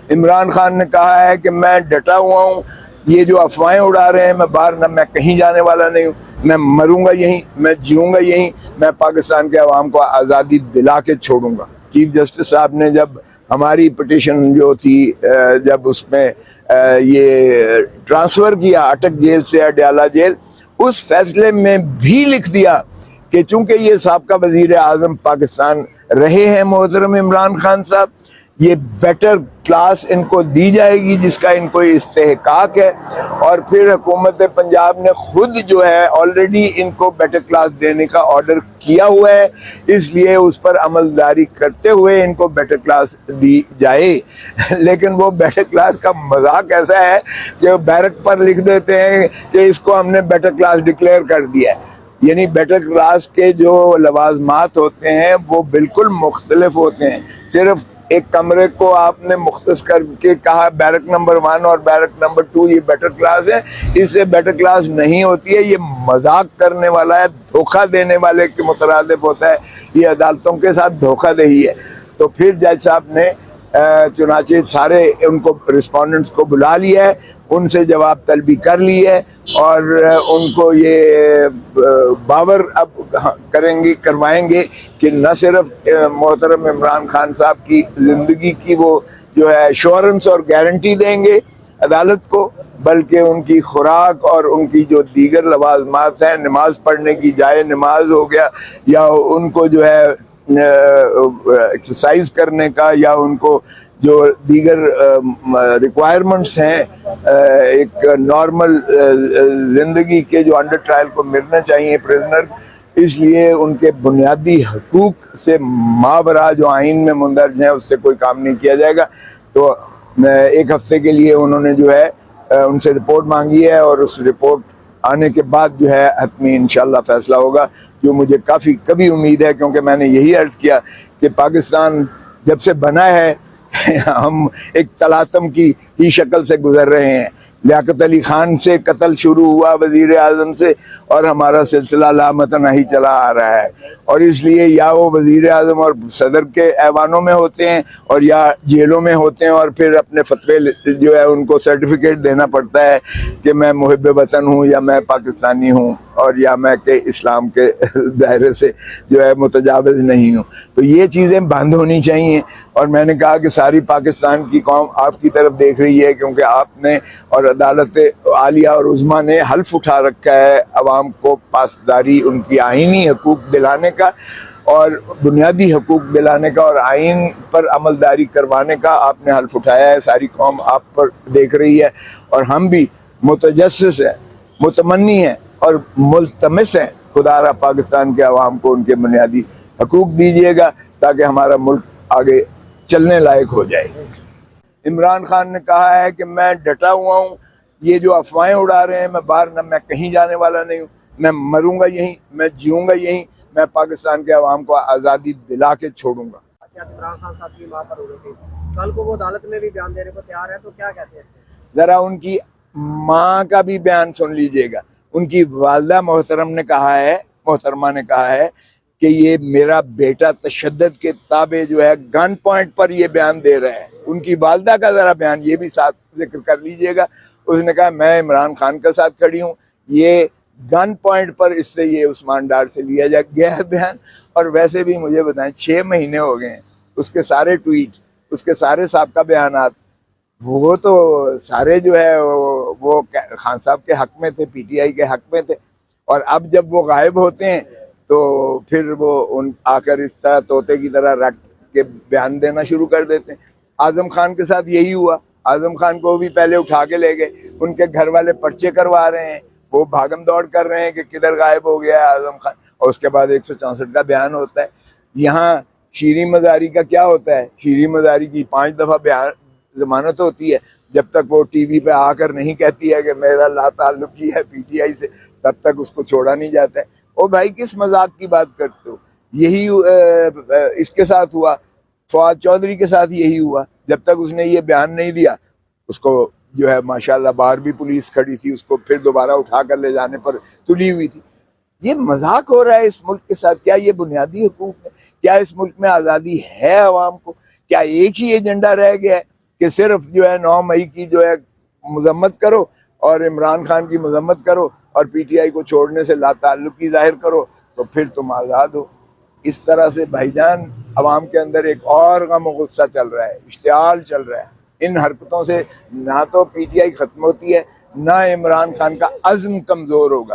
इमरान खान ने कहा है कि मैं डटा हुआ हूँ, ये जो अफवाहें उड़ा रहे हैं, मैं बाहर न मैं कहीं जाने वाला नहीं हूँ, मैं मरूंगा यहीं, मैं जीऊंगा यहीं, मैं पाकिस्तान के अवाम को आज़ादी दिला के छोड़ूंगा। चीफ जस्टिस साहब ने जब हमारी पिटिशन जो थी, जब उसमें ये ट्रांसफ़र किया अटक जेल से अडयाला जेल, उस फैसले में भी लिख दिया कि चूंकि ये साबका वजीर आजम पाकिस्तान रहे हैं मोहतरम इमरान खान साहब, ये बेटर क्लास इनको दी जाएगी जिसका इनको इस्तेहकाक है। और फिर हुकूमत पंजाब ने खुद जो है ऑलरेडी इनको बेटर क्लास देने का ऑर्डर किया हुआ है, इसलिए उस पर अमलदारी करते हुए इनको बेटर क्लास दी जाए। लेकिन वो बेटर क्लास का मजाक ऐसा है कि बैरक पर लिख देते हैं कि इसको हमने बेटर क्लास डिक्लेयर कर दिया है। यानी बेटर क्लास के जो लवाजमात होते हैं वो बिल्कुल मुख्तलिफ होते हैं। सिर्फ एक कमरे को आपने मुख्तस करके कहा बैरक नंबर 1 और बैरक नंबर 2 ये बेटर क्लास है, इससे बेटर क्लास नहीं होती है। ये मजाक करने वाला है, धोखा देने वाले के मुतरादिफ होता है, ये अदालतों के साथ धोखाधड़ी है। तो फिर जज साहब ने चुनाचे सारे उनको रिस्पोंडेंट्स को बुला लिया है, उनसे जवाब तलबी कर ली है और उनको ये बावर अब करेंगे करवाएंगे कि न सिर्फ मोहतरम इमरान खान साहब की ज़िंदगी की वो जो है एश्योरेंस और गारंटी देंगे अदालत को, बल्कि उनकी खुराक और उनकी जो दीगर लवाजमात हैं, नमाज पढ़ने की जाए नमाज हो गया, या उनको जो है एक्सरसाइज करने का, या उनको जो दीगर रिक्वायरमेंट्स हैं एक नॉर्मल ज़िंदगी के जो अंडर ट्रायल को मिलना चाहिए प्रिजनर, इसलिए उनके बुनियादी हकूक़ से मावरा जो आइन में मुंदरज हैं उससे कोई काम नहीं किया जाएगा। तो एक हफ्ते के लिए उन्होंने जो है उनसे रिपोर्ट मांगी है और उस रिपोर्ट आने के बाद जो है हतमी इंशाल्लाह फैसला होगा, जो मुझे कभी उम्मीद है, क्योंकि मैंने यही अर्ज़ किया कि पाकिस्तान जब से बना है हम एक तलातम की ही शक्ल से गुजर रहे हैं। लियाकत अली खान से कत्ल शुरू हुआ वजीर आजम से, और हमारा सिलसिला लामतन ही चला आ रहा है। और इसलिए या वो वजीर आजम और सदर के ऐवानों में होते हैं और या जेलों में होते हैं, और फिर अपने फतवे जो है उनको सर्टिफिकेट देना पड़ता है कि मैं मुहिब वतन हूँ, या मैं पाकिस्तानी हूँ, और या मैं के इस्लाम के दायरे से जो है मुतजाविज़ नहीं हूँ। तो ये चीज़ें बंद होनी चाहिए। और मैंने कहा कि सारी पाकिस्तान की कौम आपकी तरफ देख रही है, क्योंकि आपने और अदालत आलिया और उज़्मा ने हल्फ उठा रखा है अवाम को पासदारी, उनकी आइनी हकूक़ दिलाने का और बुनियादी हकूक़ दिलाने का और आइन पर अमलदारी करवाने का आपने हल्फ उठाया है। सारी कौम आप पर देख रही है और हम भी मुतजस्सिस हैं, मुतमन्नी हैं और मुल्तमिस हैं। खुदारा पाकिस्तान के अवाम को उनके बुनियादी हकूक़ दीजिएगा ताकि हमारा मुल्क आगे चलने लायक हो जाए। इमरान खान ने कहा है कि मैं डटा हुआ हूँ, ये जो अफवाहें उड़ा रहे हैं, मैं बाहर न मैं कहीं जाने वाला नहीं हूँ, मैं मरूंगा यहीं, मैं जीऊंगा यहीं, मैं पाकिस्तान के अवाम को आज़ादी दिला के छोड़ूंगा। इमरान खान साहब की मां पर हो गई थी, कल को वो अदालत में भी बयान देने को तैयार है, तो क्या कहते हैं? जरा उनकी माँ का भी बयान सुन लीजिएगा। उनकी वालदा मोहतरमा ने कहा है कि ये मेरा बेटा तशद्दुद के ताबे जो है गन पॉइंट पर ये बयान दे रहे हैं। उनकी वालदा का ज़रा बयान ये भी साथ जिक्र कर लीजिएगा। उसने कहा मैं इमरान खान के साथ खड़ी हूँ, ये गन पॉइंट पर इससे ये उस्मान डार से लिया जा गया है बयान। और वैसे भी मुझे बताएं 6 महीने हो गए हैं, उसके सारे ट्वीट, उसके सारे साबका बयानात, वो तो सारे जो है वो खान साहब के हक में थे, पीटीआई के हक में थे। और अब जब वो गायब होते हैं तो फिर वो उन आकर इस तरह तोते की तरह रट के बयान देना शुरू कर देते हैं। आजम खान के साथ यही हुआ। आजम खान को भी पहले उठा के ले गए, उनके घर वाले पर्चे करवा रहे हैं, वो भागम दौड़ कर रहे हैं कि किधर गायब हो गया है आजम खान, और उसके बाद 164 का बयान होता है। यहाँ शीरी मज़ारी का क्या होता है? शीरी मज़ारी की 5 दफ़ा बयान जमानत होती है, जब तक वो टीवी पे आकर नहीं कहती है कि मेरा लाताल्लुकी है पीटीआई से, तब तक उसको छोड़ा नहीं जाता है। ओ भाई, किस मजाक की बात करते हो? यही इसके साथ हुआ, फवाद चौधरी के साथ यही हुआ। जब तक उसने ये बयान नहीं दिया, उसको जो है माशाल्लाह बाहर भी पुलिस खड़ी थी, उसको फिर दोबारा उठा कर ले जाने पर तुली हुई थी। ये मजाक हो रहा है इस मुल्क के साथ। क्या ये बुनियादी हकूक है? क्या इस मुल्क में आज़ादी है अवाम को? क्या एक ही एजेंडा रह गया है कि सिर्फ जो है 9 मई की जो है मजम्मत करो और इमरान खान की मजम्मत करो और पीटीआई को छोड़ने से लाताल्लुकी जाहिर करो, तो फिर तुम आज़ाद हो। इस तरह से भाईजान अवाम के अंदर एक और गम और गुस्सा चल रहा है, इश्तियाल चल रहा है। इन हरकतों से ना तो पीटीआई खत्म होती है, ना इमरान खान का अज़्म कमज़ोर होगा।